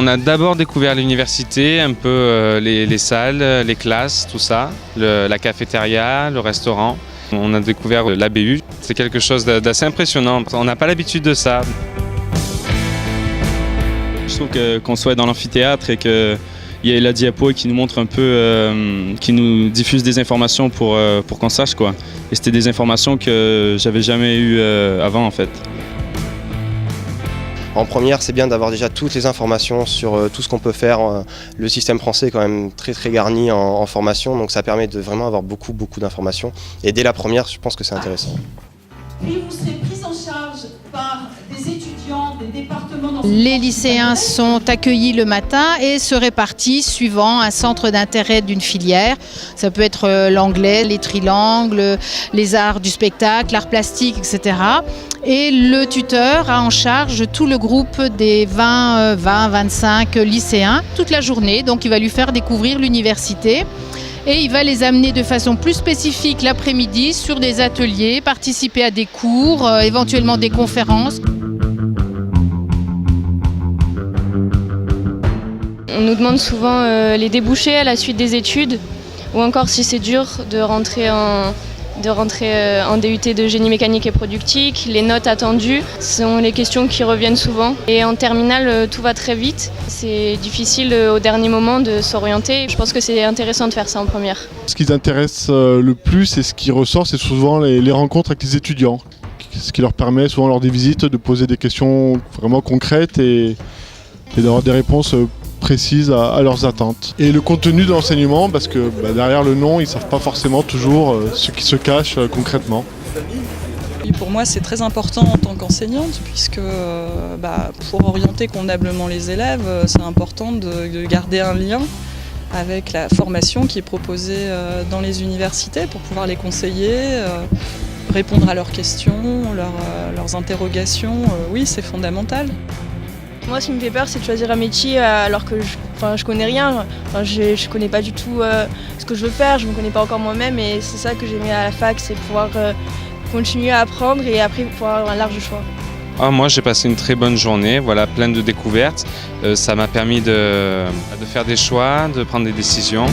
On a d'abord découvert l'université, un peu les salles, les classes, tout ça, la cafétéria, le restaurant. On a découvert l'ABU, c'est quelque chose d'assez impressionnant, on n'a pas l'habitude de ça. Je trouve qu'on soit dans l'amphithéâtre et qu'il y ait la diapo qui nous montre un peu, qui nous diffuse des informations pour qu'on sache quoi. Et c'était des informations que j'avais jamais eues avant en fait. En première, c'est bien d'avoir déjà toutes les informations sur tout ce qu'on peut faire. Le système français est quand même très garni en formation, donc ça permet de vraiment avoir beaucoup d'informations. Et dès la première, je pense que c'est intéressant. Puis vous serez pris en charge par des étudiants des départements. Les lycéens sont accueillis le matin et se répartissent suivant un centre d'intérêt d'une filière. Ça peut être l'anglais, les trilangues, les arts du spectacle, l'art plastique, etc. Et le tuteur a en charge tout le groupe des 20-25 lycéens toute la journée. Donc il va lui faire découvrir l'université. Et il va les amener de façon plus spécifique l'après-midi sur des ateliers, participer à des cours, éventuellement des conférences. On nous demande souvent les débouchés à la suite des études, ou encore si c'est dur de rentrer en DUT de génie mécanique et productique, les notes attendues sont les questions qui reviennent souvent. Et en terminale, tout va très vite. C'est difficile au dernier moment de s'orienter. Je pense que c'est intéressant de faire ça en première. Ce qui les intéresse le plus et ce qui ressort, c'est souvent les rencontres avec les étudiants. Ce qui leur permet souvent lors des visites de poser des questions vraiment concrètes et d'avoir des réponses précises à leurs attentes. Et le contenu de l'enseignement, parce que derrière le nom, ils ne savent pas forcément toujours ce qui se cache concrètement. Et pour moi, c'est très important en tant qu'enseignante, puisque pour orienter convenablement les élèves, c'est important de garder un lien avec la formation qui est proposée dans les universités pour pouvoir les conseiller, répondre à leurs questions, leurs interrogations. Oui, c'est fondamental. Moi, ce qui me fait peur, c'est de choisir un métier alors que je connais rien. Je connais pas du tout ce que je veux faire, je me connais pas encore moi-même et c'est ça que j'ai aimé à la fac, c'est pouvoir continuer à apprendre et après pouvoir avoir un large choix. Moi, j'ai passé une très bonne journée, pleine de découvertes. Ça m'a permis de faire des choix, de prendre des décisions.